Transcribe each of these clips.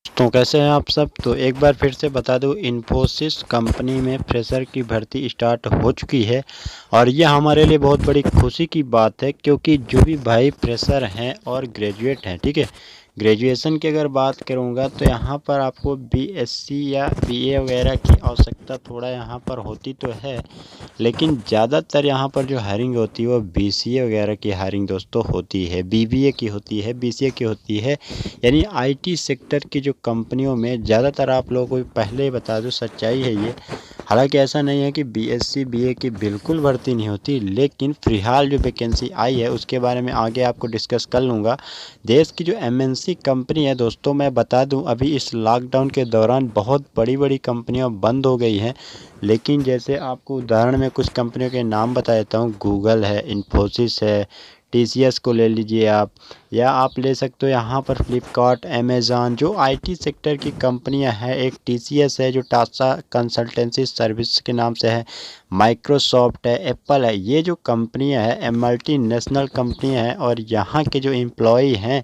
तो कैसे हैं आप सब। तो एक बार फिर से बता दूं, इन्फोसिस कंपनी में फ्रेशर की भर्ती स्टार्ट हो चुकी है और यह हमारे लिए बहुत बड़ी खुशी की बात है, क्योंकि जो भी भाई फ्रेशर हैं और ग्रेजुएट हैं, ठीक है, ग्रेजुएशन की अगर बात करूंगा तो यहाँ पर आपको बीएससी या बीए वगैरह की आवश्यकता थोड़ा यहाँ पर होती तो है, लेकिन ज़्यादातर यहाँ पर जो हायरिंग होती है वो बीसीए वगैरह की हायरिंग दोस्तों होती है, बीबीए की होती है, बीसीए की होती है। यानी आईटी सेक्टर की जो कंपनियों में ज़्यादातर, आप लोगों को पहले ही बता दूं, सच्चाई है ये। हालांकि ऐसा नहीं है कि बीएससी बीए की बिल्कुल भर्ती नहीं होती, लेकिन फ़िलहाल जो वैकेंसी आई है उसके बारे में आगे आपको डिस्कस कर लूँगा। देश की जो एमएनसी कंपनी है दोस्तों, मैं बता दूं, अभी इस लॉकडाउन के दौरान बहुत बड़ी बड़ी कंपनियां बंद हो गई हैं। लेकिन जैसे आपको उदाहरण में कुछ कंपनियों के नाम बता देता हूँ। गूगल है, इन्फोसिस है, टीसीएस को ले लीजिए आप, या आप ले सकते हो यहाँ पर फ्लिपकार्ट, अमेज़ॉन, जो आईटी सेक्टर की कंपनियाँ हैं। एक टीसीएस है जो टाटा कंसल्टेंसी सर्विस के नाम से है, माइक्रोसॉफ्ट है, एप्पल है। ये जो कंपनियाँ हैं मल्टीनेशनल कंपनियाँ हैं, और यहाँ के जो एम्प्लॉय हैं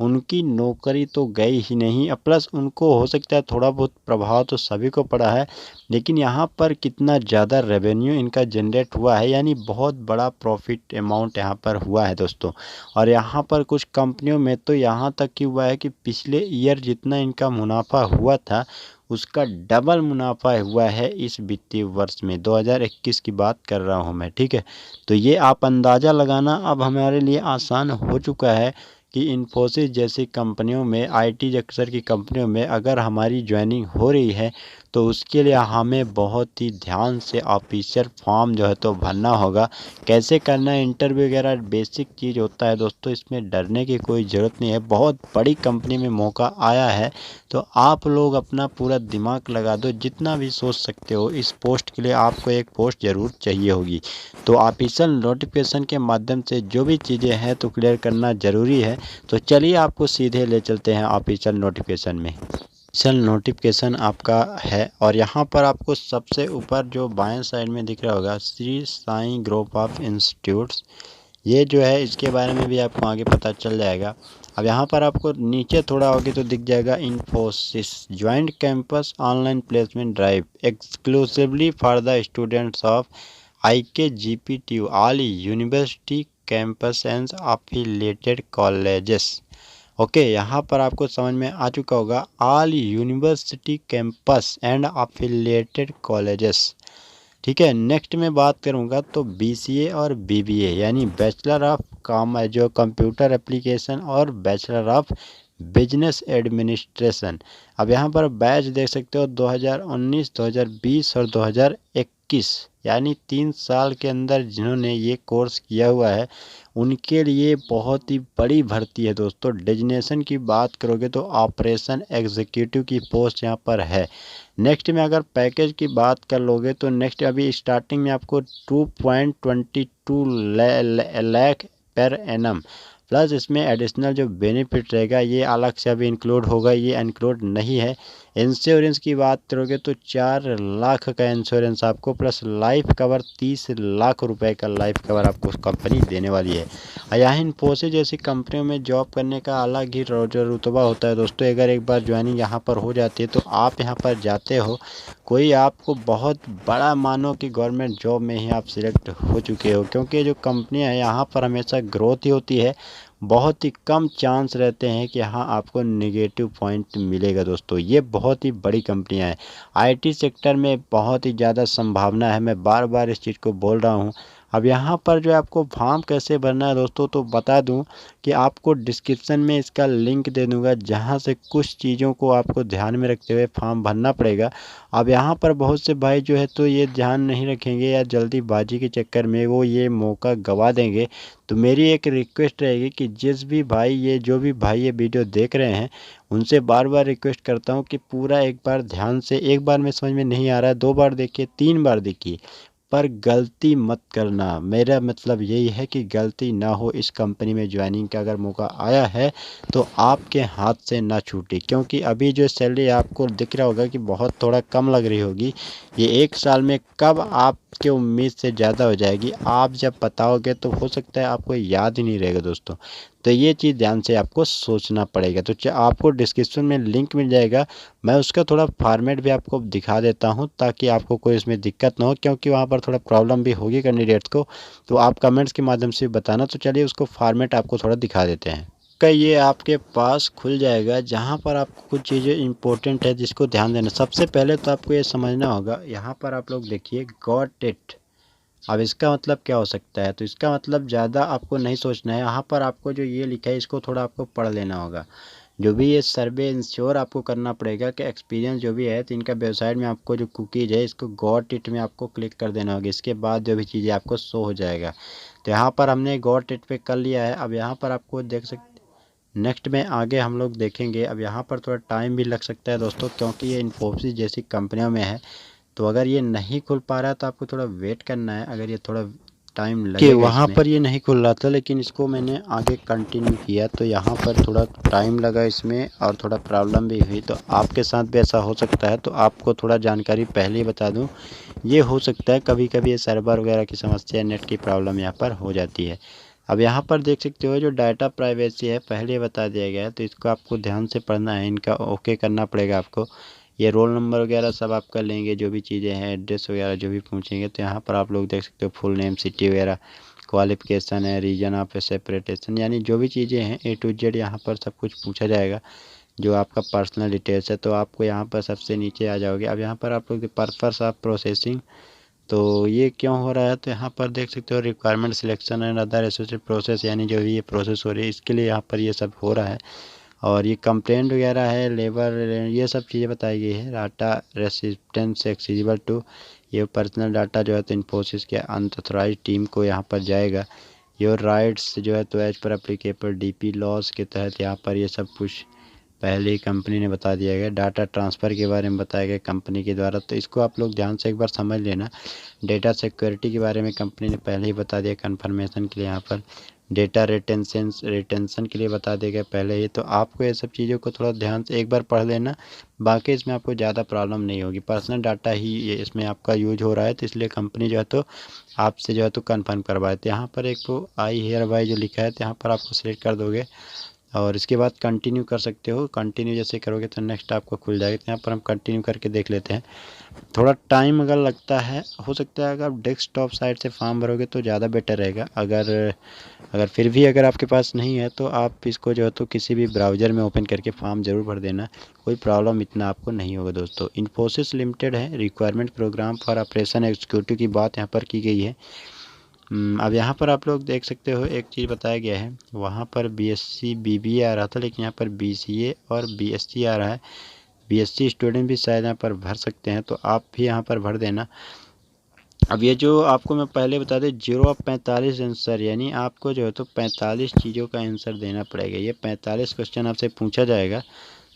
उनकी नौकरी तो गई ही नहीं, प्लस उनको हो सकता है थोड़ा बहुत प्रभाव तो सभी को पड़ा है, लेकिन यहाँ पर कितना ज़्यादा रेवेन्यू इनका जनरेट हुआ है, यानी बहुत बड़ा प्रॉफिट अमाउंट यहाँ पर हुआ है दोस्तों। और यहाँ पर कुछ कंपनियों में तो यहाँ तक कि हुआ है कि पिछले ईयर जितना इनका मुनाफा हुआ था उसका डबल मुनाफा हुआ है इस वित्तीय वर्ष में। 2021 की बात कर रहा हूँ मैं, ठीक है। तो ये आप अंदाज़ा लगाना अब हमारे लिए आसान हो चुका है कि इन्फोसिस जैसी कंपनियों में, आईटी सेक्टर की कंपनियों में अगर हमारी ज्वाइनिंग हो रही है तो उसके लिए हमें बहुत ही ध्यान से ऑफिशियल फॉर्म जो है तो भरना होगा। कैसे करना है, इंटरव्यू वगैरह बेसिक चीज़ होता है दोस्तों, इसमें डरने की कोई ज़रूरत नहीं है। बहुत बड़ी कंपनी में मौका आया है, तो आप लोग अपना पूरा दिमाग लगा दो, जितना भी सोच सकते हो। इस पोस्ट के लिए आपको एक पोस्ट ज़रूर चाहिए होगी, तो ऑफिशियल नोटिफिकेशन के माध्यम से जो भी चीज़ें हैं तो क्लियर करना ज़रूरी है। तो चलिए आपको सीधे ले चलते हैं ऑफिशियल नोटिफिकेशन में। ऑफिशियल नोटिफिकेशन आपका है, और यहाँ पर आपको सबसे ऊपर जो बाएं साइड में दिख रहा होगा, Shri Sai group of institutes, ये जो है इसके बारे में भी आपको आगे पता चल जाएगा। अब यहाँ पर आपको नीचे थोड़ा होगी तो दिख जाएगा Infosys joint campus online placement drive exclusively for the students of IKGPTU all university campus and affiliated colleges. Okay, यहाँ पर आपको समझ में आ चुका होगा, all university campus and affiliated colleges, ठीक है। नेक्स्ट में बात करूँगा तो बीसीए और बीबीए, यानी बैचलर ऑफ जो कंप्यूटर एप्लीकेशन और बैचलर ऑफ बिजनेस एडमिनिस्ट्रेशन। अब यहाँ पर बैच देख सकते हो 2019, 2020 और 2021, यानी 3 साल के अंदर जिन्होंने ये कोर्स किया हुआ है उनके लिए बहुत ही बड़ी भर्ती है दोस्तों। डेजिग्नेशन की बात करोगे तो ऑपरेशन एग्जीक्यूटिव की पोस्ट यहाँ पर है। नेक्स्ट में अगर पैकेज की बात कर लोगे तो नेक्स्ट अभी स्टार्टिंग में आपको 2.22 लाख पर एनम, प्लस इसमें एडिशनल जो बेनिफिट रहेगा ये अलग से अभी इंक्लूड होगा, ये इंक्लूड नहीं है। इंश्योरेंस की बात करोगे तो 4 लाख का इंश्योरेंस आपको, प्लस लाइफ कवर 30 लाख रुपए का लाइफ कवर आपको कंपनी देने वाली है। यहाँ इन्फोसिस जैसी कंपनियों में जॉब करने का अलग ही रुतबा होता है दोस्तों। अगर एक बार ज्वाइनिंग यहाँ पर हो जाती है तो आप यहाँ पर जाते हो, कोई आपको बहुत बड़ा मानो कि गवर्नमेंट जॉब में ही आप सिलेक्ट हो चुके हो, क्योंकि जो कंपनियाँ हैं यहाँ पर हमेशा ग्रोथ ही होती है। बहुत ही कम चांस रहते हैं कि हाँ आपको नेगेटिव पॉइंट मिलेगा दोस्तों। ये बहुत ही बड़ी कंपनियां हैं, आईटी सेक्टर में बहुत ही ज़्यादा संभावना है, मैं बार बार इस चीज़ को बोल रहा हूँ। अब यहाँ पर जो आपको फॉर्म कैसे भरना है दोस्तों, तो बता दूं कि आपको डिस्क्रिप्शन में इसका लिंक दे दूंगा, जहाँ से कुछ चीज़ों को आपको ध्यान में रखते हुए फॉर्म भरना पड़ेगा। अब यहाँ पर बहुत से भाई जो है तो ये ध्यान नहीं रखेंगे, या जल्दीबाजी के चक्कर में वो ये मौका गवा देंगे। तो मेरी एक रिक्वेस्ट रहेगी कि जिस भी भाई ये जो भी भाई ये वीडियो देख रहे हैं उनसे बार बार रिक्वेस्ट करता हूँ कि पूरा एक बार ध्यान से, एक बार में समझ में नहीं आ रहा है 2 बार देखिए, 3 बार देखिए, पर गलती मत करना। मेरा मतलब यही है कि गलती ना हो। इस कंपनी में ज्वाइनिंग का अगर मौका आया है तो आपके हाथ से ना छूटे, क्योंकि अभी जो सैलरी आपको दिख रहा होगा कि बहुत थोड़ा कम लग रही होगी, ये 1 साल में कब आपके उम्मीद से ज़्यादा हो जाएगी। आप जब बताओगे तो हो सकता है आपको याद ही नहीं रहेगा दोस्तों। तो ये चीज़ ध्यान से आपको सोचना पड़ेगा। तो आपको डिस्क्रिप्शन में लिंक मिल जाएगा, मैं उसका थोड़ा फॉर्मेट भी आपको दिखा देता हूँ ताकि आपको कोई इसमें दिक्कत ना हो, क्योंकि वहाँ पर थोड़ा प्रॉब्लम भी होगी कैंडिडेट्स को। तो आप कमेंट्स के माध्यम से बताना। तो चलिए उसको फॉर्मेट आपको थोड़ा दिखा देते हैं। का ये आपके पास खुल जाएगा, जहाँ पर आपको कुछ चीज़ें इंपॉर्टेंट है जिसको ध्यान देना। सबसे पहले तो आपको ये समझना होगा, यहाँ पर आप लोग देखिए गॉट इट। अब इसका मतलब क्या हो सकता है? तो इसका मतलब ज़्यादा आपको नहीं सोचना है। यहाँ पर आपको जो ये लिखा है इसको थोड़ा आपको पढ़ लेना होगा। जो भी ये सर्वे इंश्योर आपको करना पड़ेगा कि एक्सपीरियंस जो भी है, तो इनका वेबसाइट में आपको जो कुकीज़ है इसको गॉट इट में आपको क्लिक कर देना होगा। इसके बाद जो भी चीज़ें आपको शो हो जाएगा। तो यहाँ पर हमने गॉट इट पे कर लिया है। अब यहाँ पर आपको देख सकते, नेक्स्ट में आगे हम लोग देखेंगे। अब यहाँ पर थोड़ा टाइम भी लग सकता है दोस्तों, क्योंकि ये इन्फोसिस जैसी कंपनियों में है। तो अगर ये नहीं खुल पा रहा है तो आपको थोड़ा वेट करना है। अगर ये थोड़ा टाइम लगेगा कि वहाँ पर ये नहीं खुल रहा था, लेकिन इसको मैंने आगे कंटिन्यू किया तो यहाँ पर थोड़ा टाइम लगा इसमें और थोड़ा प्रॉब्लम भी हुई। तो आपके साथ भी ऐसा हो सकता है, तो आपको थोड़ा जानकारी पहले ही बता दूँ। ये हो सकता है कभी कभी ये सर्वर वगैरह की समस्या, नेट की प्रॉब्लम यहाँ पर हो जाती है। अब यहाँ पर देख सकते हो जो डाटा प्राइवेसी है पहले बता दिया गया है, तो इसको आपको ध्यान से पढ़ना है। इनका ओके करना पड़ेगा आपको। ये रोल नंबर वगैरह सब आपका लेंगे, जो भी चीज़ें हैं एड्रेस वगैरह जो भी पूछेंगे। तो यहाँ पर आप लोग देख सकते हो फुल नेम, सिटी वगैरह, क्वालिफिकेशन है, रीजन ऑफ सेपरेटेशन, यानी जो भी चीज़ें हैं A to Z यहाँ पर सब कुछ पूछा जाएगा। जो आपका पर्सनल डिटेल्स है, तो आपको यहाँ पर सबसे नीचे आ जाओगे। अब यहाँ पर आप लोग पर्पस ऑफ प्रोसेसिंग, तो ये क्यों हो रहा है? तो यहाँ पर देख सकते हो requirement selection and other associated process, यानी जो भी ये प्रोसेस हो रही है इसके लिए यहाँ पर ये सब हो रहा है। और ये कंप्लेंट वगैरह है, लेबर, ये सब चीज़ें बताई गई है। डाटा रेसिस्टेंस एक्सेसिबल टू, ये पर्सनल डाटा जो है तो इन्फोसिस के अनऑथराइज्ड टीम को यहाँ पर जाएगा। योर राइट्स जो है तो as per applicable DP laws के तहत यहाँ पर ये सब कुछ पहले ही कंपनी ने बता दिया गया। डाटा ट्रांसफ़र के बारे में बताया गया कंपनी के द्वारा, तो इसको आप लोग ध्यान से एक बार समझ लेना। डेटा सिक्योरिटी के बारे में कंपनी ने पहले ही बता दिया कन्फर्मेशन के लिए। यहाँ पर डेटा रिटेंशन के लिए बता दिया गया पहले ही। तो आपको ये सब चीज़ों को थोड़ा ध्यान से एक बार पढ़ लेना, बाकी इसमें आपको ज़्यादा प्रॉब्लम नहीं होगी। पर्सनल डाटा ही ये इसमें आपका यूज हो रहा है, तो इसलिए कंपनी जो है तो आपसे जो है तो कन्फर्म करवाए। तो यहाँ पर एक तो आई हेयर बाय जो लिखा है, तो यहाँ पर आपको सिलेक्ट कर दोगे और इसके बाद कंटिन्यू कर सकते हो। कंटिन्यू जैसे करोगे तो नेक्स्ट आपको खुल जाएगा। तो यहाँ पर हम कंटिन्यू करके देख लेते हैं। थोड़ा टाइम अगर लगता है, हो सकता है अगर आप डेस्कटॉप साइट से फॉर्म भरोगे तो ज़्यादा बेटर रहेगा। अगर फिर भी अगर आपके पास नहीं है तो आप इसको जो है तो किसी भी ब्राउज़र में ओपन करके फॉर्म ज़रूर भर देना। कोई प्रॉब्लम इतना आपको नहीं होगा दोस्तों। इन्फोसिस लिमिटेड है, requirement program for operation executive की बात यहाँ पर की गई है। अब यहाँ पर आप लोग देख सकते हो एक चीज़ बताया गया है, वहाँ पर BSc BBA आ रहा था, लेकिन यहाँ पर BCA और BSc आ रहा है। BSc स्टूडेंट भी शायद यहाँ पर भर सकते हैं, तो आप भी यहाँ पर भर देना। अब ये जो आपको मैं पहले बता दें, 0 ऑफ 45 आंसर, यानी आपको जो है तो 45 चीज़ों का आंसर देना पड़ेगा। ये 45 क्वेश्चन आपसे पूछा जाएगा,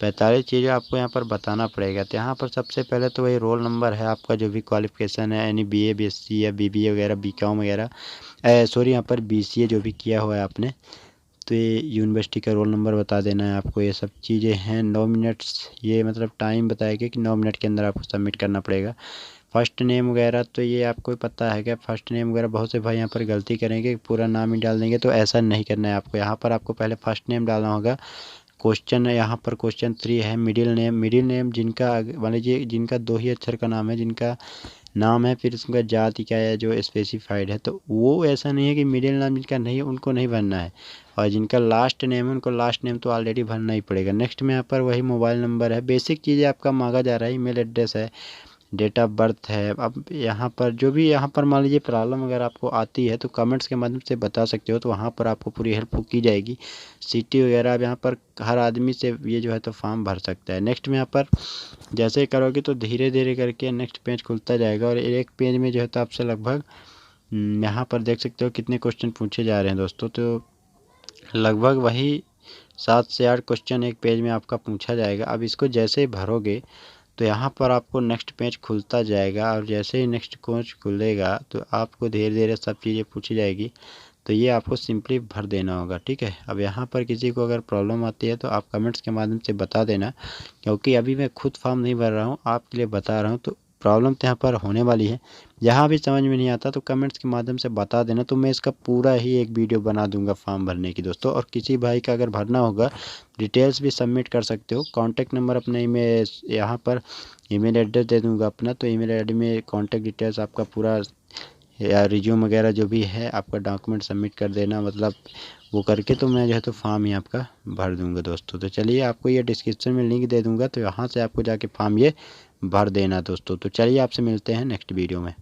45 चीज़ें आपको यहाँ पर बताना पड़ेगा। तो यहाँ पर सबसे पहले तो वही रोल नंबर है आपका, जो भी क्वालिफिकेशन है, यानी BA BSc या BBA वगैरह, BCom वगैरह, सॉरी यहाँ पर BCA जो भी किया हुआ है आपने, तो ये यूनिवर्सिटी का रोल नंबर बता देना है आपको। ये सब चीज़ें हैं। 9 मिनट्स, ये मतलब टाइम बताया गया कि 9 मिनट के अंदर आपको सबमिट करना पड़ेगा। फर्स्ट नेम वगैरह, तो ये आपको पता है क्या, फर्स्ट नेम वगैरह बहुत से भाई यहाँ पर गलती करेंगे, पूरा नाम ही डाल देंगे। तो ऐसा नहीं करना है आपको। यहाँ पर आपको पहले फर्स्ट नेम डालना होगा। क्वेश्चन है यहाँ पर, क्वेश्चन 3 है मिडिल नेम जिनका मान लीजिए जिनका 2 ही अक्षर का नाम है, जिनका नाम है फिर उसका जाति क्या है जो स्पेसिफाइड है, तो वो ऐसा नहीं है कि मिडिल नाम जिनका नहीं है उनको नहीं भरना है। और जिनका लास्ट नेम है उनको लास्ट नेम तो ऑलरेडी भरना ही पड़ेगा। नेक्स्ट में यहाँ पर वही मोबाइल नंबर है, बेसिक चीज़ें आपका मांगा जा रहा है, ईमेल एड्रेस है, डेट ऑफ बर्थ है। अब यहाँ पर जो भी यहाँ पर मान लीजिए प्रॉब्लम अगर आपको आती है तो कमेंट्स के माध्यम से बता सकते हो, तो वहाँ पर आपको पूरी हेल्प की जाएगी। सिटी वगैरह अब यहाँ पर हर आदमी से ये जो है तो फॉर्म भर सकता है। नेक्स्ट में यहाँ पर जैसे ही करोगे तो धीरे धीरे करके नेक्स्ट पेज खुलता जाएगा, और एक पेज में जो है तो आपसे लगभग यहाँ पर देख सकते हो कितने क्वेश्चन पूछे जा रहे हैं दोस्तों। तो लगभग वही 7 से 8 क्वेश्चन एक पेज में आपका पूछा जाएगा। अब इसको जैसे ही भरोगे तो यहाँ पर आपको नेक्स्ट पेज खुलता जाएगा, और जैसे ही नेक्स्ट पेज खुलेगा तो आपको धीरे धीरे सब चीज़ें पूछी जाएगी। तो ये आपको सिंपली भर देना होगा, ठीक है। अब यहाँ पर किसी को अगर प्रॉब्लम आती है तो आप कमेंट्स के माध्यम से बता देना, क्योंकि अभी मैं खुद फॉर्म नहीं भर रहा हूँ, आपके लिए बता रहा हूँ। तो प्रॉब्लम तो यहाँ पर होने वाली है, जहाँ भी समझ में नहीं आता तो कमेंट्स के माध्यम से बता देना, तो मैं इसका पूरा ही एक वीडियो बना दूंगा फॉर्म भरने की दोस्तों। और किसी भाई का अगर भरना होगा, डिटेल्स भी सबमिट कर सकते हो। कॉन्टैक्ट नंबर अपने ईमेल, यहाँ पर ईमेल एड्रेस दे दूंगा अपना, तो ईमेल आईडी में कॉन्टैक्ट डिटेल्स आपका पूरा या रिज्यूम वगैरह जो भी है आपका डॉक्यूमेंट सबमिट कर देना, मतलब वो करके तो मैं जो है तो फॉर्म ही आपका भर दूंगा दोस्तों। तो चलिए, आपको ये डिस्क्रिप्शन में लिंक दे दूंगा, तो यहाँ से आपको जाके फॉर्म ये भर देना दोस्तों। तो चलिए, आपसे मिलते हैं नेक्स्ट वीडियो में।